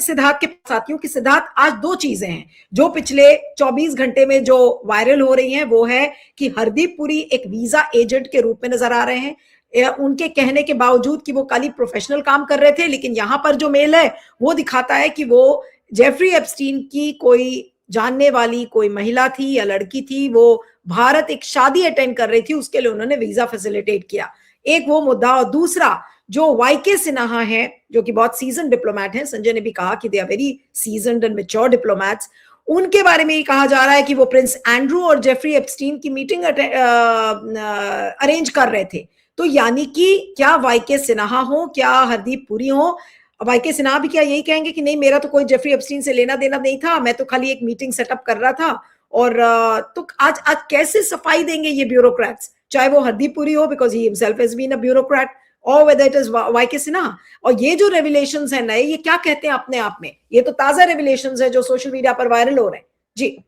सिद्धार्थ के पास आती हूँ कि सिद्धार्थ, आज दो चीजें हैं जो पिछले 24 घंटे में जो वायरल हो रही हैं। वो है कि हरदीप पुरी एक वीजा एजेंट के रूप में नजर आ रहे हैं, उनके कहने के बावजूद कि वो खाली प्रोफेशनल काम कर रहे थे, लेकिन यहां पर जो मेल है वो दिखाता है कि वो जेफरी एप्स्टीन की कोई जानने वाली कोई महिला थी या लड़की थी, वो भारत एक शादी अटेंड कर रही थी, उसके लिए उन्होंने वीजा फैसिलिटेट किया। एक वो मुद्दा। और दूसरा, जो वाईके सिन्हा है जो कि बहुत सीजन डिप्लोमैट हैं, संजय ने भी कहा कि they are very seasoned and mature diplomats, उनके बारे में ही कहा जा रहा है कि वो प्रिंस एंड्रू और जेफरी एप्स्टीन की मीटिंग अरेंज कर रहे थे। तो यानी कि क्या वाईके सिन्हा हो, क्या हरदीप पुरी हो, वाईके सिन्हा भी क्या यही कहेंगे कि नहीं, मेरा तो कोई जेफरी एप्स्टीन से लेना देना नहीं था, मैं तो खाली एक मीटिंग सेटअप कर रहा था। और तो आज आज कैसे सफाई देंगे ये ब्यूरोक्रेट्स, चाहे वो हरदीप पुरी हो because he himself has been a bureaucrat, और whether it is YK Sinha. और ये जो रेवलेशंस है नए, ये क्या कहते हैं अपने आप में, ये तो ताजा रेवलेशंस है जो सोशल मीडिया पर वायरल हो रहे हैं जी।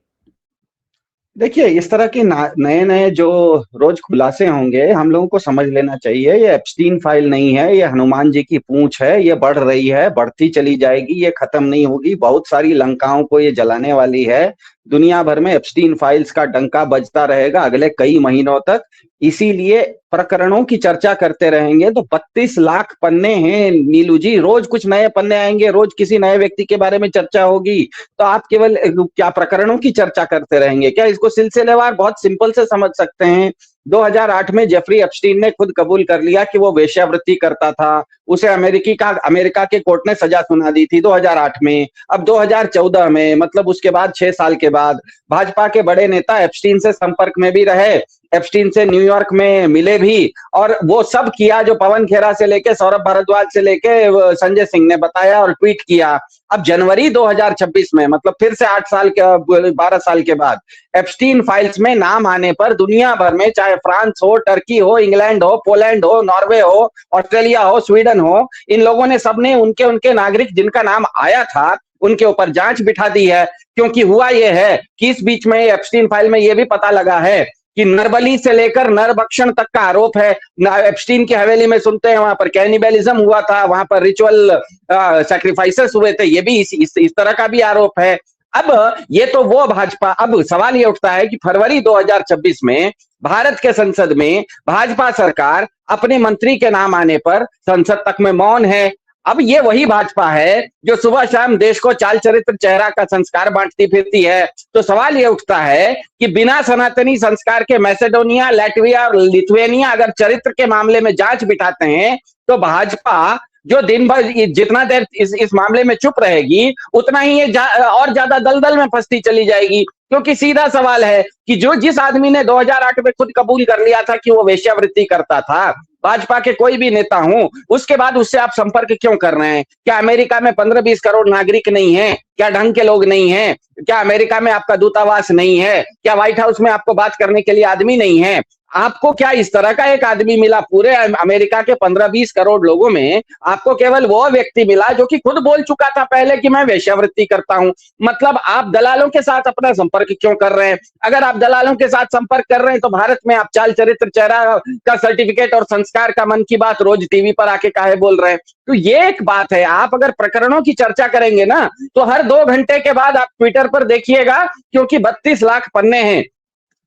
देखिए, इस तरह के नए नए जो रोज खुलासे होंगे, हम लोगों को समझ लेना चाहिए ये एप्स्टीन फाइल नहीं है, ये हनुमान जी की पूंछ है, ये बढ़ रही है, बढ़ती चली जाएगी, ये खत्म नहीं होगी, बहुत सारी लंकाओं को ये जलाने वाली है। दुनिया भर में एप्स्टीन फाइल्स का डंका बजता रहेगा अगले कई महीनों तक। इसीलिए प्रकरणों की चर्चा करते रहेंगे। तो 32 लाख पन्ने हैं नीलू जी, रोज कुछ नए पन्ने आएंगे, रोज किसी नए व्यक्ति के बारे में चर्चा होगी। तो आप केवल क्या प्रकरणों की चर्चा करते रहेंगे क्या? इसको सिलसिलेवार बहुत सिंपल से समझ सकते हैं। 2008 में जेफरी एप्स्टीन ने खुद कबूल कर लिया कि वो वेश्यावृत्ति करता था। उसे अमेरिका के कोर्ट ने सजा सुना दी थी 2008 में। अब 2014 में, मतलब उसके बाद 6 साल के बाद, भाजपा के बड़े नेता एप्स्टीन से संपर्क में भी रहे, एप्स्टीन से न्यूयॉर्क में मिले भी, और वो सब किया जो पवन खेरा से लेके सौरभ भारद्वाज से लेके संजय सिंह ने बताया और ट्वीट किया। अब जनवरी 2026 में, मतलब फिर से 12 साल के बाद, एप्स्टीन फाइल्स में नाम आने पर दुनिया भर में, चाहे फ्रांस हो, टर्की हो, इंग्लैंड हो, पोलैंड हो, नॉर्वे हो, ऑस्ट्रेलिया हो, स्वीडन हो, इन लोगों ने सबने उनके नागरिक जिनका नाम आया था उनके ऊपर जांच बिठा दी है। क्योंकि हुआ यह है कि इस बीच में एप्स्टीन फाइल में यह भी पता लगा है कि नरबली से लेकर नरभक्षण तक का आरोप है। एप्स्टीन की हवेली में सुनते हैं वहां पर कैनिबलिज्म हुआ था, वहां पर रिचुअल सैक्रिफाइसेस हुए थे, ये भी इस तरह का भी आरोप है। अब ये तो वो भाजपा, अब सवाल ये उठता है कि फरवरी 2026 में भारत के संसद में भाजपा सरकार अपने मंत्री के नाम आने पर संसद तक में मौन है। अब ये वही भाजपा है जो सुबह शाम देश को चाल चरित्र चेहरा का संस्कार बांटती फिरती है। तो सवाल ये उठता है कि बिना सनातनी संस्कार के मैसेडोनिया, लैटविया और लिथुएनिया अगर चरित्र के मामले में जांच बिठाते हैं, तो भाजपा जो दिन भर जितना देर इस मामले में चुप रहेगी, उतना ही ये और ज्यादा दलदल में फंसती चली जाएगी। क्योंकि सीधा सवाल है कि जिस आदमी ने 2008 में खुद कबूल कर लिया था कि वो वेश्यावृत्ति करता था, भाजपा के कोई भी नेता हो, उसके बाद उससे आप संपर्क क्यों कर रहे हैं? क्या अमेरिका में 15-20 करोड़ नागरिक नहीं है? क्या ढंग के लोग नहीं है? क्या अमेरिका में आपका दूतावास नहीं है? क्या व्हाइट हाउस में आपको बात करने के लिए आदमी नहीं है? आपको क्या इस तरह का एक आदमी मिला? पूरे अमेरिका के 15-20 करोड़ लोगों में आपको केवल वो व्यक्ति मिला जो कि खुद बोल चुका था पहले कि मैं वेश्यावृत्ति करता हूं। मतलब आप दलालों के साथ अपना संपर्क क्यों कर रहे हैं? अगर आप दलालों के साथ संपर्क कर रहे हैं तो भारत में आप चाल चरित्र चेहरा का सर्टिफिकेट और संस्कार का मन की बात रोज टीवी पर आके काहे बोल रहे हैं? तो ये एक बात है। आप अगर प्रकरणों की चर्चा करेंगे ना, तो हर 2 घंटे के बाद आप ट्विटर पर देखिएगा, क्योंकि 32 लाख पन्ने हैं।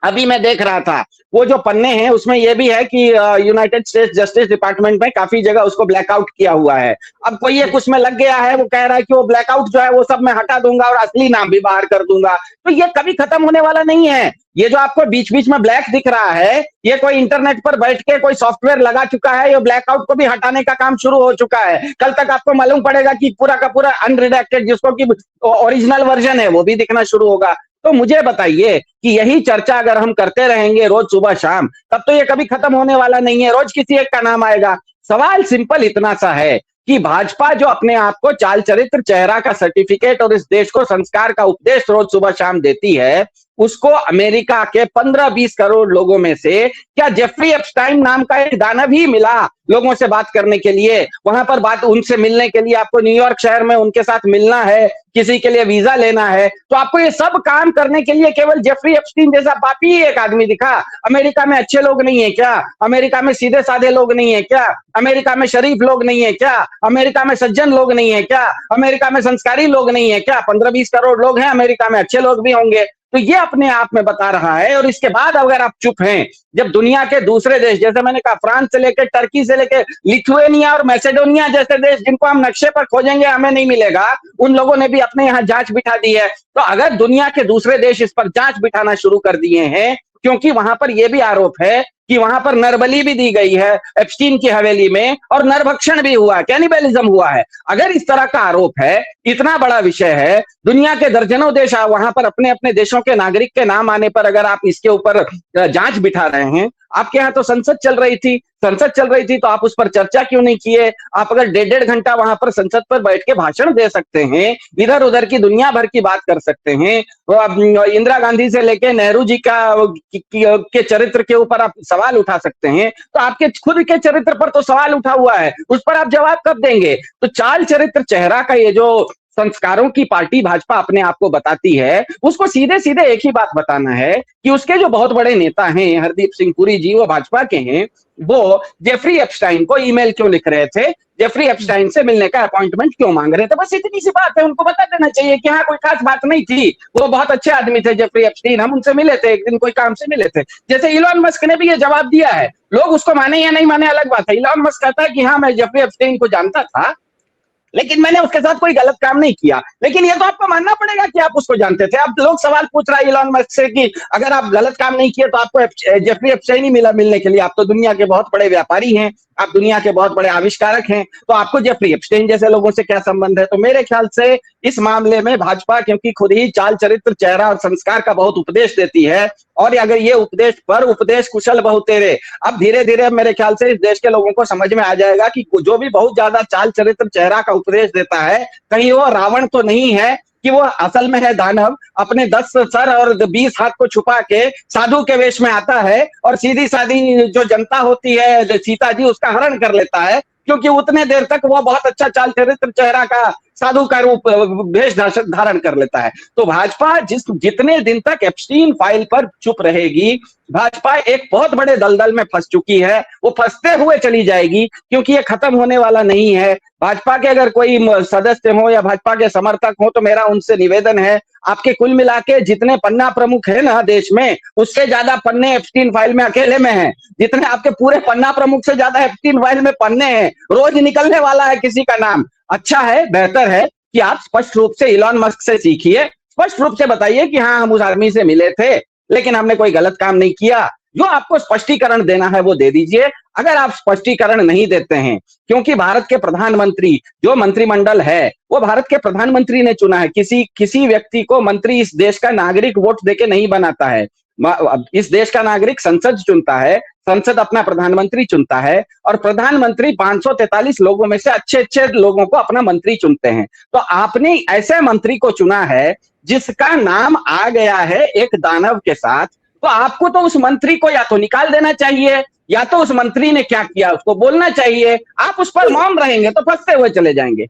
अभी मैं देख रहा था, वो जो पन्ने हैं उसमें यह भी है कि यूनाइटेड स्टेट्स जस्टिस डिपार्टमेंट में काफी जगह उसको ब्लैकआउट किया हुआ है। अब कोई एक उसमें लग गया है, वो कह रहा है कि वो ब्लैकआउट जो है वो सब मैं हटा दूंगा और असली नाम भी बाहर कर दूंगा। तो ये कभी खत्म होने वाला नहीं है। ये जो आपको बीच बीच में ब्लैक दिख रहा है, ये कोई इंटरनेट पर बैठ के कोई सॉफ्टवेयर लगा चुका है, ये ब्लैकआउट को भी हटाने का काम शुरू हो चुका है। कल तक आपको मालूम पड़ेगा कि पूरा का पूरा अनरिडेक्टेड, जिसको कि ओरिजिनल वर्जन है, वो भी दिखना शुरू होगा। तो मुझे बताइए कि यही चर्चा अगर हम करते रहेंगे रोज सुबह शाम, तब तो ये कभी खत्म होने वाला नहीं है। रोज किसी एक का नाम आएगा। सवाल सिंपल इतना सा है कि भाजपा जो अपने आप को चाल चरित्र चेहरा का सर्टिफिकेट और इस देश को संस्कार का उपदेश रोज सुबह शाम देती है, उसको अमेरिका के 15-20 करोड़ लोगों में से क्या जेफरी एप्स्टाइन नाम का एक दानव ही मिला लोगों से बात करने के लिए? वहां पर बात उनसे मिलने के लिए आपको न्यूयॉर्क शहर में उनके साथ मिलना है, किसी के लिए वीजा लेना है, तो आपको ये सब काम करने के लिए केवल जेफरी एप्स्टाइन जैसा पापी ही एक आदमी दिखा? अमेरिका में अच्छे लोग नहीं है क्या? अमेरिका में सीधे साधे लोग नहीं है क्या? अमेरिका में शरीफ लोग नहीं है क्या? अमेरिका में सज्जन लोग नहीं है क्या? अमेरिका में संस्कारी लोग नहीं है क्या? 15-20 करोड़ लोग हैं अमेरिका में, अच्छे लोग भी होंगे। तो ये अपने आप में बता रहा है। और इसके बाद अगर आप चुप हैं, जब दुनिया के दूसरे देश, जैसे मैंने कहा, फ्रांस से लेकर टर्की से लेकर लिथुएनिया और मैसेडोनिया जैसे देश जिनको हम नक्शे पर खोजेंगे हमें नहीं मिलेगा, उन लोगों ने भी अपने यहाँ जांच बिठा दी है। तो अगर दुनिया के दूसरे देश इस पर जांच बिठाना शुरू कर दिए हैं, क्योंकि वहां पर यह भी आरोप है कि वहां पर नरबली भी दी गई है एप्स्टीन की हवेली में, और नरभक्षण भी हुआ, कैनिबलिज्म हुआ है। अगर इस तरह का आरोप है, इतना बड़ा विषय है, दुनिया के दर्जनों देश वहां पर अपने अपने देशों के नागरिक के नाम आने पर अगर आप इसके ऊपर जांच बिठा रहे हैं, आपके यहाँ तो संसद चल रही थी, तो आप उस पर चर्चा क्यों नहीं किए? आप अगर 1.5 घंटा वहां पर संसद पर बैठ के भाषण दे सकते हैं, इधर उधर की दुनिया भर की बात कर सकते हैं, इंदिरा गांधी से लेके नेहरू जी के चरित्र के ऊपर आप सवाल उठा सकते हैं, तो आपके खुद के चरित्र पर तो सवाल उठा हुआ है, उस पर आप जवाब कब देंगे? तो चाल चरित्र चेहरा का ये जो संस्कारों की पार्टी भाजपा अपने आप को बताती है, उसको सीधे सीधे एक ही बात बताना है कि उसके जो बहुत बड़े नेता हैं हरदीप सिंह पुरी जी, वो भाजपा के हैं, वो जेफरी एप्स्टाइन को ईमेल क्यों लिख रहे थे, जेफरी एप्स्टाइन से मिलने का अपॉइंटमेंट क्यों मांग रहे थे? बस इतनी सी बात है। उनको बता देना चाहिए कि हाँ, कोई खास बात नहीं थी, वो बहुत अच्छे आदमी थे जेफरी एप्स्टाइन, हम उनसे मिले थे, एक दिन कोई काम से मिले थे। जैसे इलॉन मस्क ने भी ये जवाब दिया है, लोग उसको माने या नहीं माने अलग बात है। इलॉन मस्क कहता है कि हाँ, मैं जेफरी एप्स्टाइन को जानता था, लेकिन मैंने उसके साथ कोई गलत काम नहीं किया। लेकिन ये तो आपको मानना पड़ेगा कि आप उसको जानते थे। अब लोग सवाल पूछ रहा है इलॉन मस्क से कि अगर आप गलत काम नहीं किए तो आपको जेफरी एप्स्टाइन ही मिला मिलने के लिए, आप तो दुनिया के बहुत बड़े व्यापारी हैं, आप दुनिया के बहुत बड़े आविष्कारक हैं, तो आपको जेफरी एप्स्टाइन जैसे लोगों से क्या संबंध है? तो मेरे ख्याल से इस मामले में भाजपा, क्योंकि खुद ही चाल चरित्र चेहरा और संस्कार का बहुत उपदेश देती है, और अगर ये उपदेश पर उपदेश कुशल बहुतेरे, अब धीरे धीरे मेरे ख्याल से इस देश के लोगों को समझ में आ जाएगा कि जो भी बहुत ज्यादा चाल चरित्र चेहरा का उपदेश देता है, कहीं वो रावण तो नहीं है कि वो असल में है दानव, अपने 10 सर और 20 हाथ को छुपा के साधु के वेश में आता है और सीधी सादी जो जनता होती है सीता जी, उसका हरण कर लेता है, क्योंकि उतने देर तक वो बहुत अच्छा चाल चरित्र चेहरा का साधु का रूप वेश धारण कर लेता है। तो भाजपा जितने दिन तक एप्स्टीन फाइल पर चुप रहेगी, भाजपा एक बहुत बड़े दलदल में फंस चुकी है, वो फंसते हुए चली जाएगी, क्योंकि ये खत्म होने वाला नहीं है। भाजपा के अगर कोई सदस्य हो या भाजपा के समर्थक हो, तो मेरा उनसे निवेदन है, आपके कुल मिला के जितने पन्ना प्रमुख है ना देश में, उससे ज्यादा पन्ने एप्स्टीन फाइल में अकेले में हैं। जितने आपके पूरे पन्ना प्रमुख से ज्यादा एप्स्टीन फाइल में पन्ने हैं, रोज निकलने वाला है किसी का नाम। अच्छा है, बेहतर है कि आप स्पष्ट रूप से इलॉन मस्क से सीखिए, स्पष्ट रूप से बताइए कि हाँ, हम उस आदमी से मिले थे, लेकिन हमने कोई गलत काम नहीं किया। जो आपको स्पष्टीकरण देना है वो दे दीजिए। अगर आप स्पष्टीकरण नहीं देते हैं, क्योंकि भारत के प्रधानमंत्री, जो मंत्रिमंडल है वो भारत के प्रधानमंत्री ने चुना है, किसी व्यक्ति को मंत्री इस देश का नागरिक वोट देके नहीं बनाता है। इस देश का नागरिक संसद चुनता है, संसद अपना प्रधानमंत्री चुनता है, और प्रधानमंत्री 543 लोगों में से अच्छे अच्छे लोगों को अपना मंत्री चुनते हैं। तो आपने ऐसे मंत्री को चुना है जिसका नाम आ गया है एक दानव के साथ, तो आपको तो उस मंत्री को या तो निकाल देना चाहिए, या तो उस मंत्री ने क्या किया उसको बोलना चाहिए। आप उस पर मौन रहेंगे तो फंसते हुए चले जाएंगे।